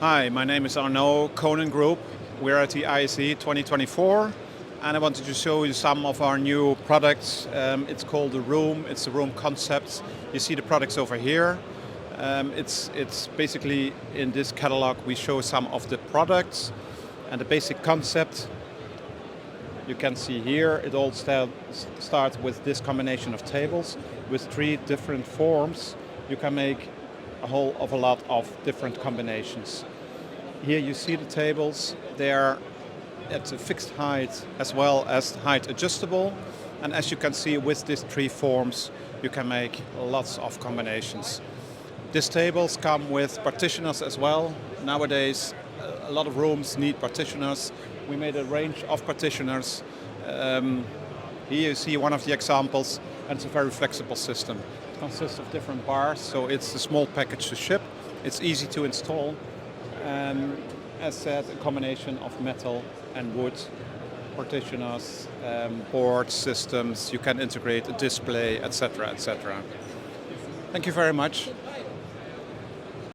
Hi, my name is Arnaud, Conen Group. We're at the ISE 2024 and I wanted to show you some of our new products. It's called the Room, it's the Room concept. You see the products over here. It's basically in this catalog we show some of the products and the basic concept. You can see here it all starts with this combination of tables with 3 different forms. You can make a whole of a lot of different combinations. Here you see the tables, they are at a fixed height as well as height adjustable, and as you can see with these 3 forms you can make lots of combinations. These tables come with partitioners as well. Nowadays a lot of rooms need partitioners. We made a range of partitioners. Here you see one of the examples, and it's a very flexible system. It consists of different bars, so it's a small package to ship. It's easy to install. As said, a combination of metal and wood, partitioners, board systems, you can integrate a display, etc., etc. Thank you very much.